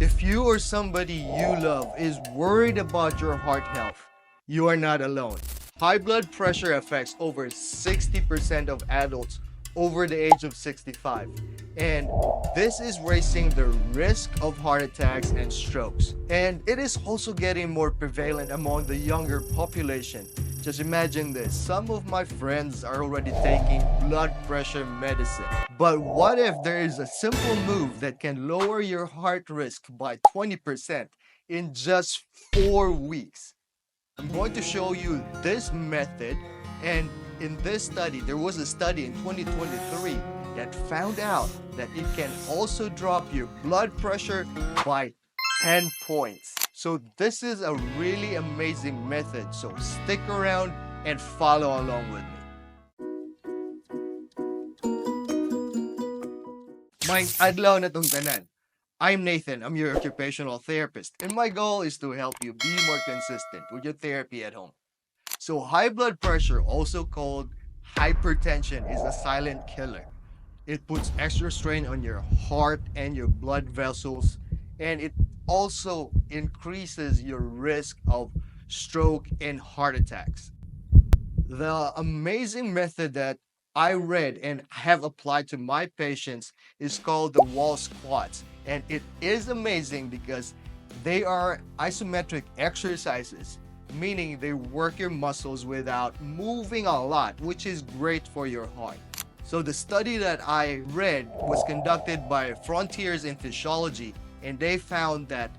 If you or somebody you love is worried about your heart health, you are not alone. High blood pressure affects over 60% of adults over the age of 65. And this is raising the risk of heart attacks and strokes. And it is also getting more prevalent among the younger population. Just imagine this, some of my friends are already taking blood pressure medicine. But what if there is a simple move that can lower your heart risk by 20% in just 4 weeks? I'm going to show you this method, and in this study, there was a study in 2023 that found out that it can also drop your blood pressure by 10 points. So this is a really amazing method, so stick around and follow along with me. May adlaw na tong tanan. I'm Nathan, I'm your occupational therapist, and my goal is to help you be more consistent with your therapy at home. So high blood pressure, also called hypertension, is a silent killer. It puts extra strain on your heart and your blood vessels, and it also increases your risk of stroke and heart attacks. The amazing method that I read and have applied to my patients is called the wall squats. And it is amazing because they are isometric exercises, meaning they work your muscles without moving a lot, which is great for your heart. So the study that I read was conducted by Frontiers in Physiology, and they found that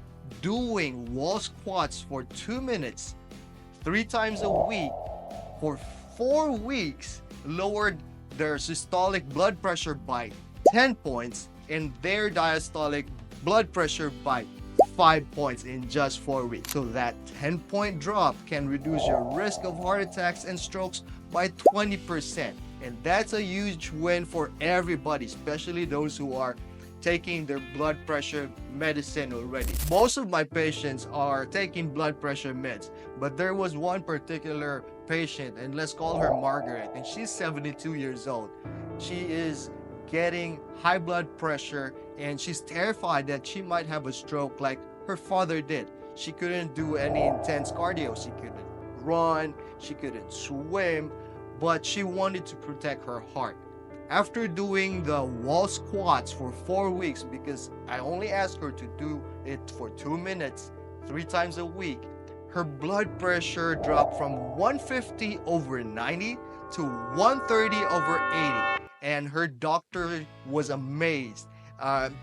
doing wall squats for 2 minutes, 3 times a week, for 4 weeks lowered their systolic blood pressure by 10 points and their diastolic blood pressure by 5 points in just 4 weeks. So that 10-point drop can reduce your risk of heart attacks and strokes by 20%. And that's a huge win for everybody, especially those who are taking their blood pressure medicine already. Most of my patients are taking blood pressure meds, but there was one particular patient, and let's call her Margaret, and she's 72 years old. She is getting high blood pressure, and she's terrified that she might have a stroke like her father did. She couldn't do any intense cardio. She couldn't run, she couldn't swim, but she wanted to protect her heart. After doing the wall squats for 4 weeks, because I only asked her to do it for 2 minutes, 3 times a week, her blood pressure dropped from 150 over 90 to 130 over 80. And her doctor was amazed.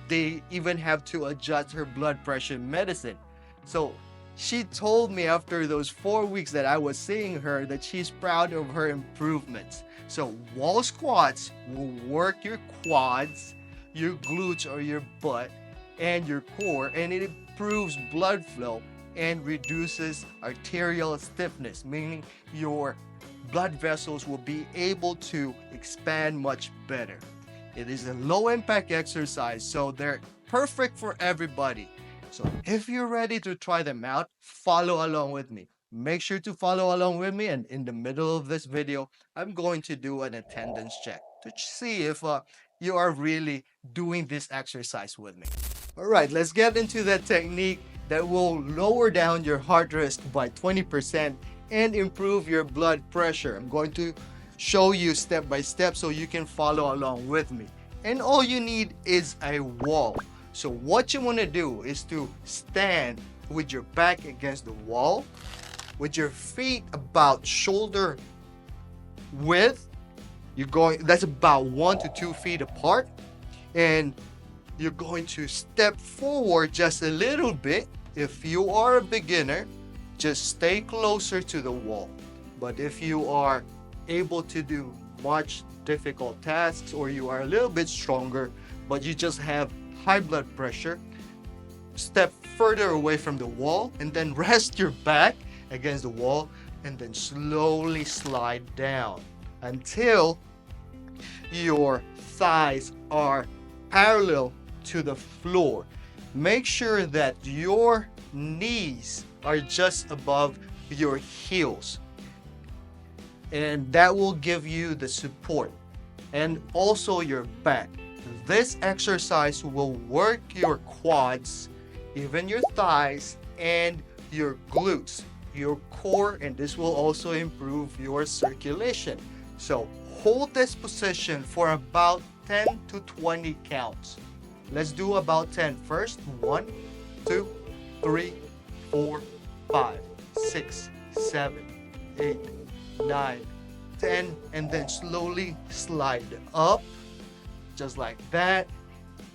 They even have to adjust her blood pressure medicine. So she told me after those 4 weeks that I was seeing her that she's proud of her improvements. So wall squats will work your quads, your glutes or your butt, and your core, and it improves blood flow and reduces arterial stiffness, meaning your blood vessels will be able to expand much better. It is a low impact exercise, so they're perfect for everybody. So if you're ready to try them out, follow along with me. Make sure to follow along with me, and in the middle of this video, I'm going to do an attendance check to see if you are really doing this exercise with me. All right, let's get into that technique that will lower down your heart risk by 20% and improve your blood pressure. I'm going to show you step by step so you can follow along with me. And all you need is a wall. So what you want to do is to stand with your back against the wall, with your feet about shoulder width. That's about 1 to 2 feet apart, and you're going to step forward just a little bit. If you are a beginner, just stay closer to the wall. But if you are able to do much difficult tasks, or you are a little bit stronger but you just have high blood pressure, step further away from the wall and then rest your back against the wall and then slowly slide down until your thighs are parallel to the floor. Make sure that your knees are just above your heels, and that will give you the support, and also your back. This exercise will work your quads even your thighs and your glutes, your core, and this will also improve your circulation. So hold this position for about 10 to 20 counts. Let's do about 10 first. 1, 2, 3, 4, 5, 6, 7, 8, 9, 10, and then slowly slide up, just like that,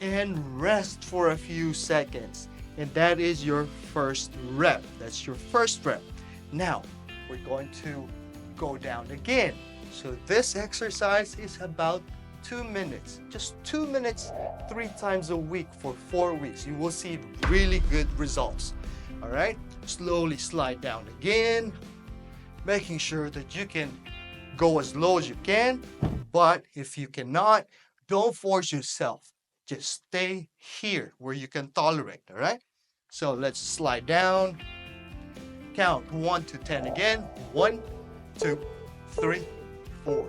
and rest for a few seconds. And that is your first rep. That's your first rep. Now, we're going to go down again. So this exercise is about 2 minutes. Just 2 minutes, 3 times a week for 4 weeks. You will see really good results. All right? Slowly slide down again, making sure that you can go as low as you can. But if you cannot, don't force yourself. Just stay here where you can tolerate, all right? So let's slide down. Count 1 to 10 again. 1, 2, 3, 4,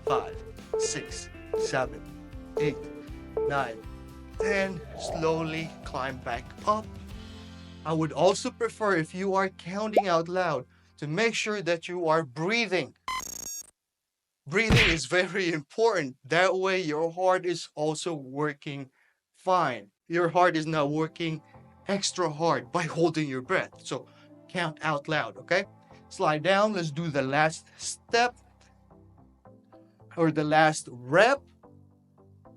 5, 6, 7, 8, 9, 10. Slowly climb back up. I would also prefer, if you are counting out loud, to make sure that you are breathing. Breathing is very important. That way your heart is also working fine. Your heart is not working extra hard by holding your breath. So count out loud, okay? Slide down. Let's do the last step or the last rep.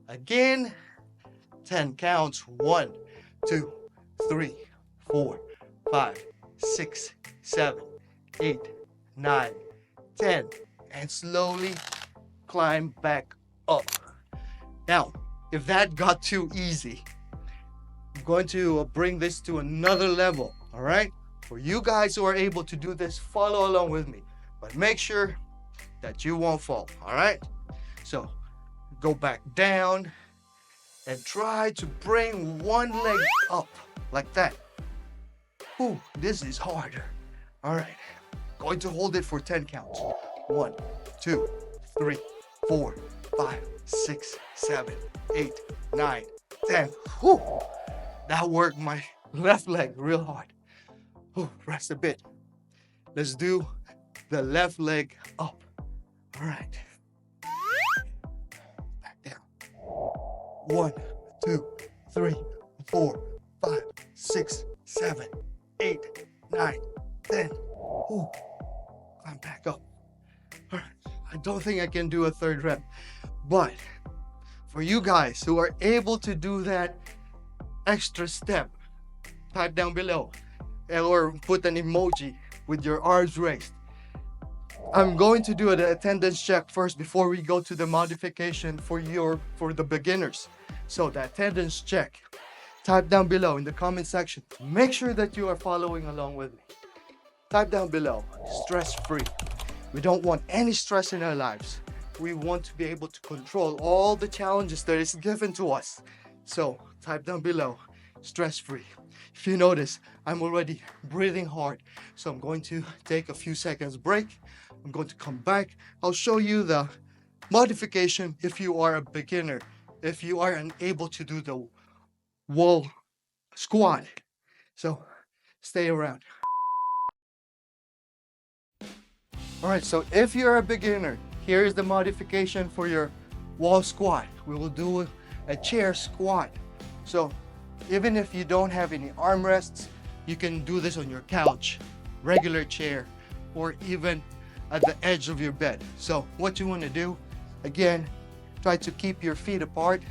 Again, 10 counts. 1, 2, 3, 4, 5, 6, 7, 8, 9, 10. And slowly climb back up. Now, if that got too easy, I'm going to bring this to another level, all right? For you guys who are able to do this, follow along with me, but make sure that you won't fall, all right? So, go back down and try to bring one leg up like that. Ooh, this is harder. All right, going to hold it for 10 counts. 1, 2, 3, 4, 5, 6, 7, 8, 9, 10. Whew. That worked my left leg real hard. Whew, rest a bit. Let's do the left leg up. All right. Back down. 1, 2, 3, 4, 5, 6, 7, 8, 9, 10. Whew. Climb back up. All right. I don't think I can do a third rep, but for you guys who are able to do that extra step, type down below or put an emoji with your arms raised. I'm going to do the attendance check first before we go to the modification for the beginners. So the attendance check, type down below in the comment section. Make sure that you are following along with me. Type down below, stress-free. We don't want any stress in our lives. We want to be able to control all the challenges that is given to us. So type down below, stress-free. If you notice, I'm already breathing hard. So I'm going to take a few seconds break. I'm going to come back. I'll show you the modification if you are a beginner, if you are unable to do the wall squat. So stay around. All right, so if you're a beginner, here is the modification for your wall squat. We will do a chair squat. So even if you don't have any armrests, you can do this on your couch, regular chair, or even at the edge of your bed. So what you want to do, again, try to keep your feet apart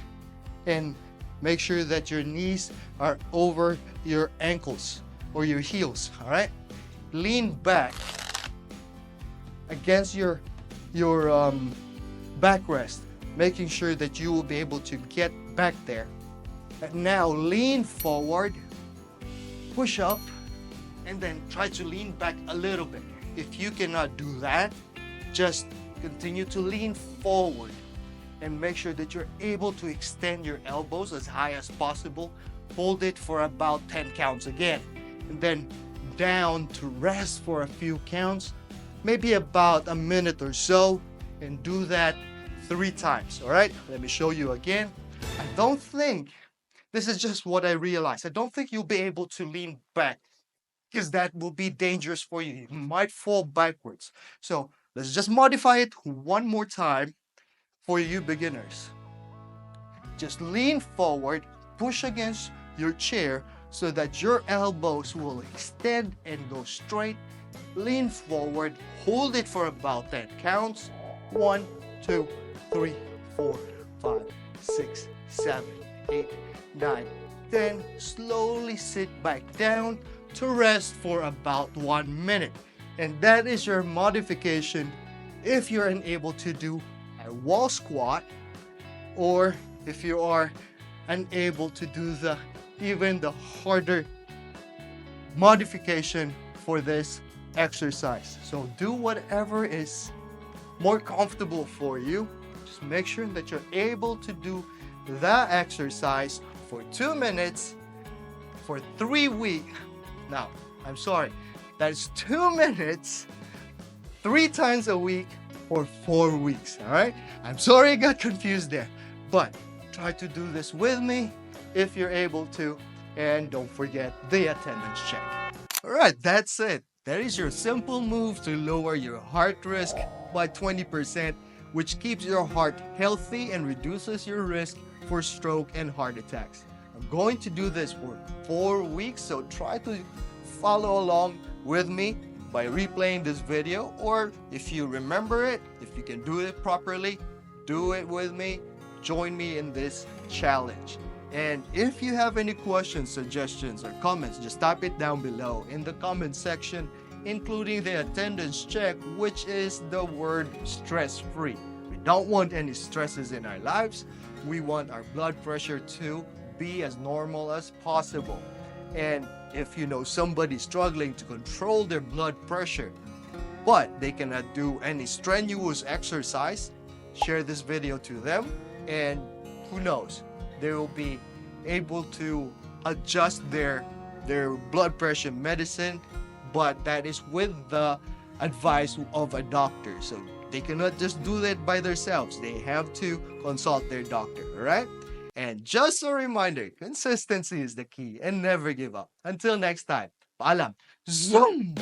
and make sure that your knees are over your ankles or your heels, all right? Lean back against your backrest, making sure that you will be able to get back there. And now lean forward, push up, and then try to lean back a little bit. If you cannot do that, just continue to lean forward and make sure that you're able to extend your elbows as high as possible. Hold it for about 10 counts again, and then down to rest for a few counts, maybe about a minute or so, and do that 3 times. All right, let me show you again. I don't think This is just what I realized. I don't think you'll be able to lean back because that will be dangerous for you. You might fall backwards. So let's just modify it one more time for you beginners. Just lean forward, push against your chair so that your elbows will extend and go straight. Lean forward, hold it for about 10 counts. 1, 2, 3, 4, 5, 6, 7, 8, 9, 10. Slowly sit back down to rest for about 1 minute. And that is your modification if you're unable to do a wall squat, or if you are unable to do even the harder modification for this exercise. So do whatever is more comfortable for you. Just make sure that you're able to do the exercise for 2 minutes for 3 weeks. Now, I'm sorry, that's 2 minutes 3 times a week for 4 weeks. All right, I'm sorry I got confused there, but try to do this with me if you're able to, and don't forget the attendance check. All right, that's it. That is your simple move to lower your heart risk by 20%, which keeps your heart healthy and reduces your risk for stroke and heart attacks. I'm going to do this for 4 weeks, so try to follow along with me by replaying this video, or if you remember it, if you can do it properly, do it with me. Join me in this challenge. And if you have any questions, suggestions, or comments, just type it down below in the comment section, including the attendance check, which is the word stress-free. We don't want any stresses in our lives. We want our blood pressure to be as normal as possible. And if you know somebody struggling to control their blood pressure, but they cannot do any strenuous exercise, share this video to them, and who knows, they will be able to adjust their blood pressure medicine, but that is with the advice of a doctor. So they cannot just do that by themselves. They have to consult their doctor, all right? And just a reminder, consistency is the key and never give up. Until next time, paalam. Zoom!